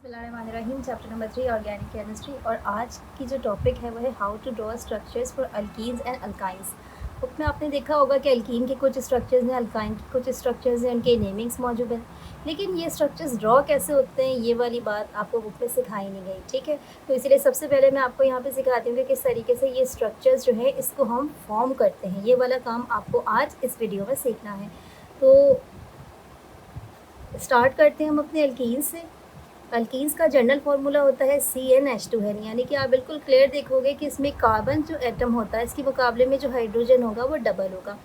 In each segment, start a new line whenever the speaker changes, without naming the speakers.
बिस्मिल्लाहिर्रहमानिर्रहीम chapter number 3 organic chemistry. और आज की जो टॉपिक है वो है how to draw structures for alkenes and alkynes. Book में आपने देखा होगा कि अल्कीन के कुछ स्ट्रक्चर्स हैं, अल्काइन के कुछ स्ट्रक्चर्स हैं, उनके नेमिंग्स मौजूद हैं, लेकिन ये स्ट्रक्चर्स ड्रॉ कैसे होते हैं ये वाली बात आपको बुक में सिखाई नहीं गई। ठीक है, तो इसलिए सबसे पहले मैं आपको यहाँ पे सिखाती हूँ कि किस तरीके से ये स्ट्रक्चर्स जो है इसको हम फॉर्म करते हैं। ये वाला काम आपको आज इस वीडियो में सीखना है। तो स्टार्ट करते हैं हम अपने अल्कीन से। अल्कीन्स का जनरल फार्मूला होता है CnH2n, यानी कि आप बिल्कुल क्लियर देखोगे कि इसमें कार्बन जो एटम होता है इसके मुकाबले में जो हाइड्रोजन होगा वो डबल होगा।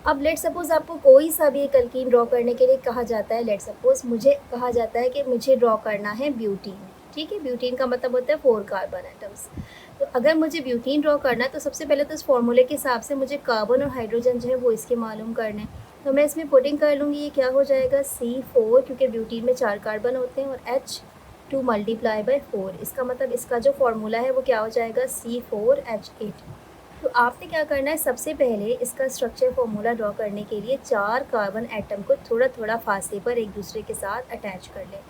अब लेट सपोज आपको कोई सा भी एक अल्कीन ड्रॉ करने के लिए कहा जाता है, लेट सपोज मुझे कहा जाता है कि मुझे ड्रॉ करना है ब्यूटीन। ठीक है, ब्यूटीन का मतलब होता है 4 कार्बन एटम्स। तो अगर मुझे ब्यूटीन ड्रॉ करना है तो सबसे पहले तो इस फॉर्मूले के हिसाब से मुझे कार्बन और हाइड्रोजन जो है वो इसके मालूम करने। तो मैं इसमें पुटिंग कर लूँगी, ये क्या हो जाएगा C4, क्योंकि ब्यूटीन में 4 कार्बन होते हैं, और H2 मल्टीप्लाई बाय 4। इसका मतलब इसका जो फार्मूला है वो क्या हो जाएगा C4H8। तो आपने क्या करना है, सबसे पहले इसका स्ट्रक्चर फार्मूला ड्रॉ करने के लिए 4 कार्बन एटम को थोड़ा थोड़ा फासले पर एक दूसरे के साथ अटैच कर लें।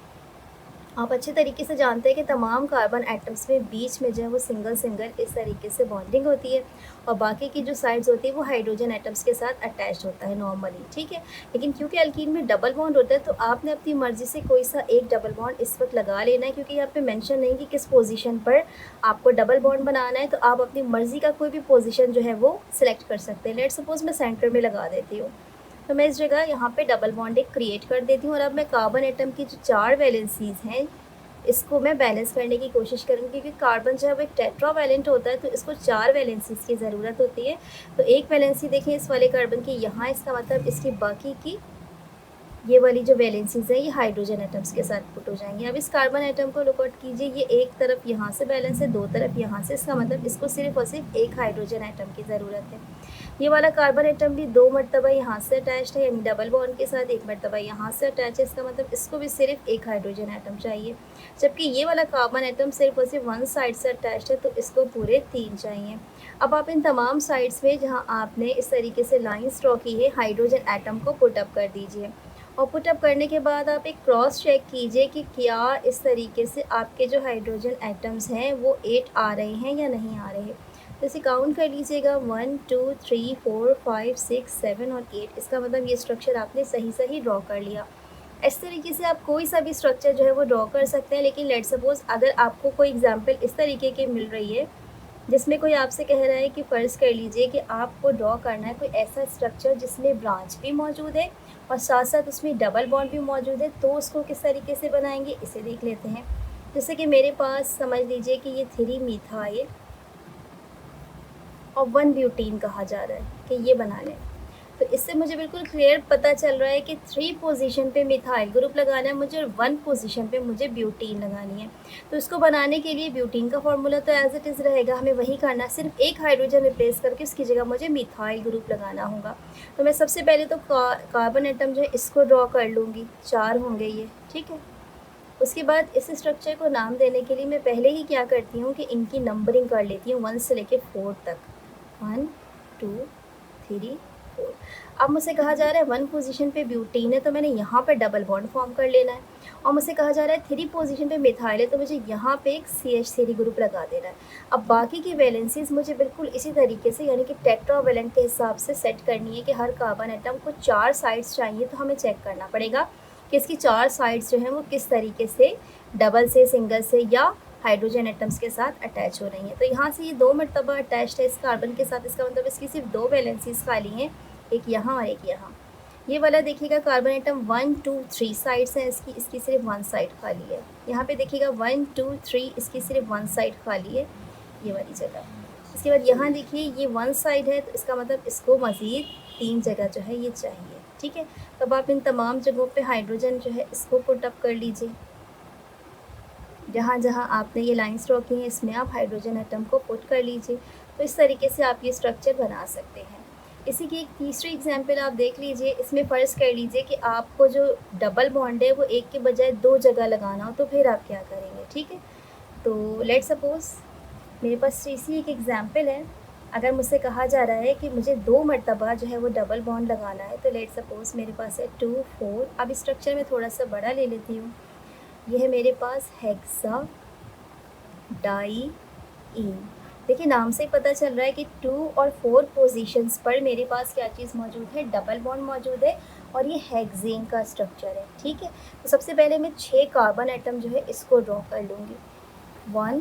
आप अच्छे तरीके से जानते हैं कि तमाम कार्बन एटम्स में बीच में जो है वो सिंगल सिंगल इस तरीके से बॉन्डिंग होती है, और बाकी की जो साइड्स होती है वो हाइड्रोजन एटम्स के साथ अटैच होता है नॉर्मली। ठीक है, लेकिन क्योंकि अल्कीन में डबल बॉन्ड होता है तो आपने अपनी मर्ज़ी से कोई सा एक डबल बॉन्ड इस वक्त लगा लेना है, क्योंकि यहाँ पे मेंशन नहीं कि किस पोजीशन पर आपको डबल बॉन्ड बनाना है। तो आप अपनी मर्ज़ी का कोई भी पोजीशन जो है वो सिलेक्ट कर सकते हैं। लेट सपोज़ मैं सेंटर में लगा देती हूँ, तो मैं इस जगह यहाँ पे डबल बॉन्ड एक क्रिएट कर देती हूँ। और अब मैं कार्बन एटम की जो 4 वैलेंसीज़ हैं इसको मैं बैलेंस करने की कोशिश करूँगी, क्योंकि कार्बन जो है वो एक टेट्रावैलेंट होता है तो इसको 4 वैलेंसीज़ की ज़रूरत होती है। तो एक वैलेंसी देखें इस वाले कार्बन की यहाँ, इसका मतलब इसकी बाकी की ये वाली जो वैलेंसीज़ है ये हाइड्रोजन एटम्स के साथ पुट हो जाएंगे। अब इस कार्बन एटम को लुक आउट कीजिए, ये एक तरफ यहाँ से बैलेंस है, दो तरफ यहाँ से, इसका मतलब इसको सिर्फ और सिर्फ एक हाइड्रोजन एटम की ज़रूरत है। ये वाला कार्बन एटम भी 2 मरतबा यहाँ से अटैच्ड है, यानी डबल बॉन्ड के साथ 1 मरतबा यहाँ से अटैच है, इसका मतलब इसको भी सिर्फ एक हाइड्रोजन एटम चाहिए। जबकि ये वाला कार्बन एटम सिर्फ और सिर्फ वन साइड से अटैच्ड है तो इसको पूरे 3 चाहिए। अब आप इन तमाम साइड्स में जहाँ आपने इस तरीके से लाइन्स ड्रॉ की है हाइड्रोजन एटम को पुटअप कर दीजिए, और पुटअप करने के बाद आप एक क्रॉस चेक कीजिए कि क्या इस तरीके से आपके जो हाइड्रोजन एटम्स हैं वो 8 आ रहे हैं या नहीं आ रहे हैं। तो इसे काउंट कर लीजिएगा 1 2 3 4 5 6 7 और 8। इसका मतलब ये स्ट्रक्चर आपने सही सही ड्रॉ कर लिया। इस तरीके से आप कोई सा भी स्ट्रक्चर जो है वो ड्रॉ कर सकते हैं। लेकिन लेट सपोज़ अगर आपको कोई एग्जांपल इस तरीके की मिल रही है जिसमें कोई आपसे कह रहा है कि फ़र्ज़ कर लीजिए कि आपको ड्रॉ करना है कोई ऐसा स्ट्रक्चर जिसमें ब्रांच भी मौजूद है और साथ साथ उसमें डबल बॉन्ड भी मौजूद है, तो उसको किस तरीके से बनाएंगे इसे देख लेते हैं। जैसे कि मेरे पास समझ लीजिए कि ये 3 मीथाइल और 1 ब्यूटीन कहा जा रहा है कि ये बना लें। तो इससे मुझे बिल्कुल क्लियर पता चल रहा है कि 3 पोजीशन पे मिथाइल ग्रुप लगाना है मुझे और 1 पोजीशन पे मुझे ब्यूटीन लगानी है। तो इसको बनाने के लिए ब्यूटीन का फार्मूला तो एज इट इज़ रहेगा, हमें वही करना है, सिर्फ एक हाइड्रोजन रिप्लेस करके उसकी जगह मुझे मिथाइल ग्रुप लगाना होगा। तो मैं सबसे पहले तो कार्बन एटम जो है इसको ड्रॉ कर लूँगी, 4 होंगे ये। ठीक है, उसके बाद इस स्ट्रक्चर को नाम देने के लिए मैं पहले ही क्या करती हूँ कि इनकी नंबरिंग कर लेती हूँ 1 से लेके 4 तक। 1 2 3 4। अब मुझसे कहा जा रहा है 1 पोजीशन पे ब्यूटीन है तो मैंने यहाँ पे डबल बॉन्ड फॉर्म कर लेना है, और मुझसे कहा जा रहा है 3 पोजीशन पे मिथाइल है तो मुझे यहाँ पे एक CH3 ग्रुप लगा देना है। अब बाकी की वैलेंसीज मुझे बिल्कुल इसी तरीके से यानी कि टेट्रावैलेंट के हिसाब से सेट करनी है कि हर कार्बन एटम को 4 साइड्स चाहिए। तो हमें चेक करना पड़ेगा कि इसकी 4 साइड्स जो हैं वो किस तरीके से डबल से, सिंगल से या हाइड्रोजन एटम्स के साथ अटैच हो रही हैं। तो यहाँ से ये 2 मरतबा अटैच्ड है इस कार्बन के साथ, इसका मतलब इसकी सिर्फ 2 वैलेंसीज खाली हैं, एक यहाँ और एक यहाँ। ये वाला देखिएगा कार्बन एटम 1 2 3 साइड्स हैं इसकी सिर्फ 1 साइड खाली है। यहाँ पे देखिएगा 1 2 3 इसकी सिर्फ 1 साइड खाली है, ये वाली जगह। इसके बाद यहाँ देखिए ये 1 साइड है तो इसका मतलब इसको मज़ीद 3 जगह जो है ये चाहिए। ठीक है, तो अब आप इन तमाम जगहों पे हाइड्रोजन जो है इसको पुटअप कर लीजिए। जहाँ जहाँ आपने ये लाइन्स ड्रॉ की हैं इसमें आप हाइड्रोजन एटम को पुट कर लीजिए। तो इस तरीके से आप ये स्ट्रक्चर बना सकते हैं। इसी की एक तीसरी एग्जांपल आप देख लीजिए। इसमें फ़र्ज़ कर लीजिए कि आपको जो डबल बॉन्ड है वो एक के बजाय 2 जगह लगाना हो, तो फिर आप क्या करेंगे। ठीक है, तो लेट सपोज़ मेरे पास इसी एक एग्जांपल है। अगर मुझसे कहा जा रहा है कि मुझे 2 मरतबा जो है वो डबल बॉन्ड लगाना है, तो लेट सपोज़ मेरे पास है 2 4। अब स्ट्रक्चर में थोड़ा सा बड़ा ले लेती हूँ। ये है मेरे पास हेक्सा डाईईन। देखिए नाम से ही पता चल रहा है कि 2 और 4 पोजीशंस पर मेरे पास क्या चीज़ मौजूद है, डबल बॉन्ड मौजूद है और ये हेक्सेन का स्ट्रक्चर है। ठीक है, तो सबसे पहले मैं 6 कार्बन एटम जो है इसको ड्रॉ कर लूँगी। 1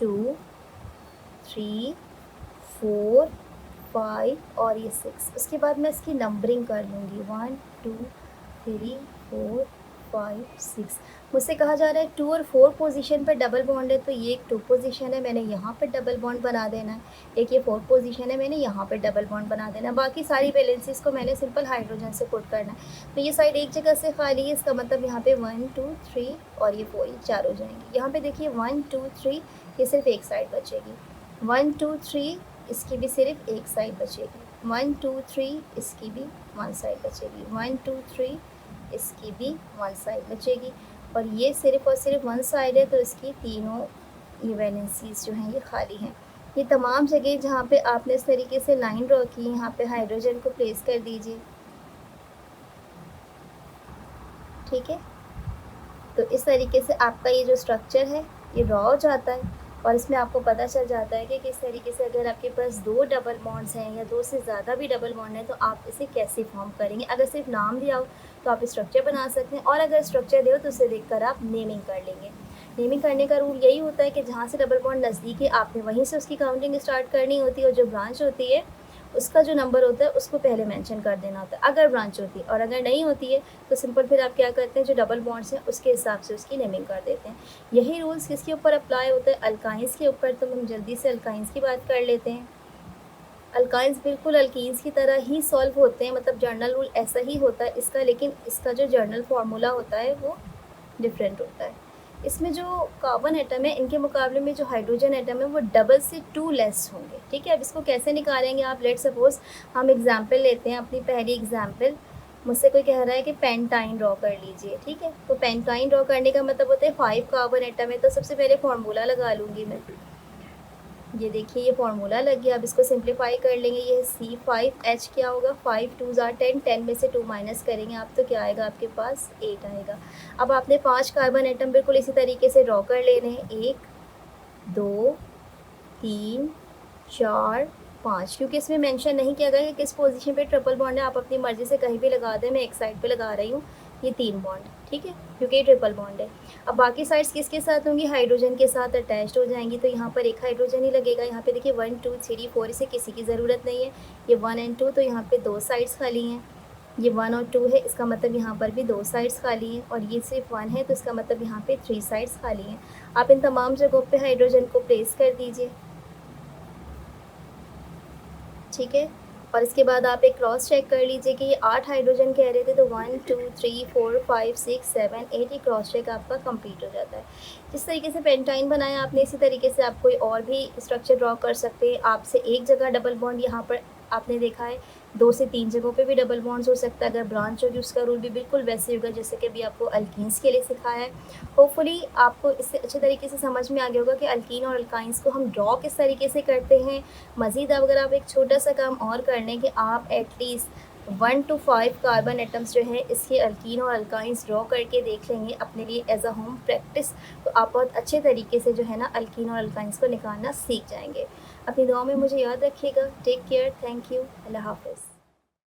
2 3 4 5 और ये 6। उसके बाद मैं इसकी नंबरिंग कर लूँगी 1 2 3 4 5 6। मुझसे कहा जा रहा है 2 और 4 पोजीशन पर डबल बॉन्ड है, तो ये एक 2 पोजीशन है, मैंने यहाँ पर डबल बॉन्ड बना देना है। एक ये 4 पोजीशन है, मैंने यहाँ पर डबल बॉन्ड बना देना है। बाकी सारी वैलेंसीज को मैंने सिंपल हाइड्रोजन से पुट करना है। तो ये साइड एक जगह से खाली है, इसका मतलब यहाँ पे 1 2 3 और ये 4, ये 4 हो जाएंगे। यहाँ पे देखिए 1 2 3, ये सिर्फ एक साइड बचेगी। 1 2 3, इसकी भी सिर्फ एक साइड बचेगी। 1 2 3, इसकी भी 1 साइड बचेगी। 1 2 3, इसकी भी 1 साइड बचेगी। और ये सिर्फ और सिर्फ 1 साइड है, तो इसकी तीनों ये वैलेंसीज जो हैं ये खाली हैं। ये तमाम जगह जहाँ पे आपने इस तरीके से लाइन ड्रॉ की, यहाँ पे हाइड्रोजन को प्लेस कर दीजिए। ठीक है, तो इस तरीके से आपका ये जो स्ट्रक्चर है ये ड्रॉ हो जाता है और इसमें आपको पता चल जाता है कि किस तरीके से अगर आपके पास 2 डबल बॉन्ड्स हैं या 2 से ज़्यादा भी डबल बॉन्ड हैं तो आप इसे कैसे फॉर्म करेंगे। अगर सिर्फ नाम दिया हो तो आप स्ट्रक्चर बना सकते हैं, और अगर स्ट्रक्चर दिया हो तो उसे देखकर आप नेमिंग कर लेंगे। नेमिंग करने का रूल यही होता है कि जहाँ से डबल बॉन्ड नज़दीक है आपने वहीं से उसकी काउंटिंग स्टार्ट करनी होती है, और जो ब्रांच होती है उसका जो नंबर होता है उसको पहले मेंशन कर देना होता है अगर ब्रांच होती है। और अगर नहीं होती है तो सिंपल फिर आप क्या करते हैं, जो डबल बॉन्ड्स हैं उसके हिसाब से उसकी नेमिंग कर देते हैं। यही रूल्स किसके ऊपर अप्लाई होता है, अल्काइंस के ऊपर। तो हम जल्दी से अल्काइंस की बात कर लेते हैं। अल्काइंस बिल्कुल अल्कीन्स की तरह ही सॉल्व होते हैं, मतलब जर्नल रूल ऐसा ही होता है इसका, लेकिन इसका जो जर्नल फार्मूला होता है वो डिफरेंट होता है। इसमें जो कार्बन एटम है इनके मुकाबले में जो हाइड्रोजन एटम है वो डबल से 2 लेस होंगे। ठीक है, अब इसको कैसे निकालेंगे आप, लेट सपोज हम एग्जांपल लेते हैं, अपनी पहली एग्जांपल। मुझसे कोई कह रहा है कि पेंटाइन ड्रॉ कर लीजिए। ठीक है, तो पेंटाइन ड्रॉ करने का मतलब होता है 5 कार्बन एटम है, तो सबसे पहले फार्मूला लगा लूँगी मैं। ये देखिए ये फार्मूला लग गया। अब इसको सिंप्लीफाई कर लेंगे। ये C5H क्या होगा, 5 2 ज़ा 10, 10 में से 2 माइनस करेंगे आप तो क्या आएगा आपके पास 8 आएगा। अब आपने 5 कार्बन एटम बिल्कुल इसी तरीके से ड्रॉ कर लेने हैं, 1 2 3 4 5। क्योंकि इसमें मेंशन नहीं किया गया कि किस पोजीशन पे ट्रिपल बॉन्ड है, आप अपनी मर्ज़ी से कहीं भी लगा दें। मैं एक साइड पे लगा रही हूँ ये 3 बॉन्ड। ठीक है, क्योंकि ये ट्रिपल बॉन्ड है। अब बाकी साइड्स किसके साथ होंगी, हाइड्रोजन के साथ अटैच्ड हो जाएंगी, तो यहाँ पर एक हाइड्रोजन ही लगेगा। यहाँ पे देखिए 1 2 3 4, इसे किसी की ज़रूरत नहीं है। ये 1 और 2, तो यहाँ पे 2 साइड्स खाली हैं। ये 1 और 2 है, इसका मतलब यहाँ पर भी 2 साइड्स खाली हैं। और ये सिर्फ 1 है, तो इसका मतलब यहाँ पे 3 साइड्स खाली हैं। आप इन तमाम जगहों पे हाइड्रोजन को प्लेस कर दीजिए। ठीक है, और इसके बाद आप एक क्रॉस चेक कर लीजिए कि ये 8 हाइड्रोजन कह रहे थे, तो 1 2 3 4 5 6 7 8, ये क्रॉस चेक आपका कंप्लीट हो जाता है। जिस तरीके से पेंटाइन बनाया आपने, इसी तरीके से आप कोई और भी स्ट्रक्चर ड्रॉ कर सकते हैं। आपसे एक जगह डबल बॉन्ड यहाँ पर आपने देखा है, 2 से 3 जगहों पे भी डबल बॉन्ड्स हो सकता है। अगर ब्रांच होगी उसका रूल भी बिल्कुल वैसे होगा जैसे कि अभी आपको अल्कीन्स के लिए सिखाया है। होपफुली आपको इससे अच्छे तरीके से समझ में आ गया होगा कि अल्कीन और अल्काइंस को हम ड्रॉ किस तरीके से करते हैं। मज़ीद अगर आप एक छोटा सा काम और कर लें कि आप एटलीस्ट 1 to 5 कार्बन एटम्स जो है इसके अल्कीन और अल्काइंस ड्रॉ करके देख लेंगे अपने लिए एज अ होम प्रैक्टिस, तो आप बहुत अच्छे तरीके से जो है ना अल्कीन और अल्काइंस को निकालना सीख जाएंगे। अपनी दुआ में मुझे याद रखिएगा। टेक केयर, थैंक यू, अल्लाह हाफ़िज़।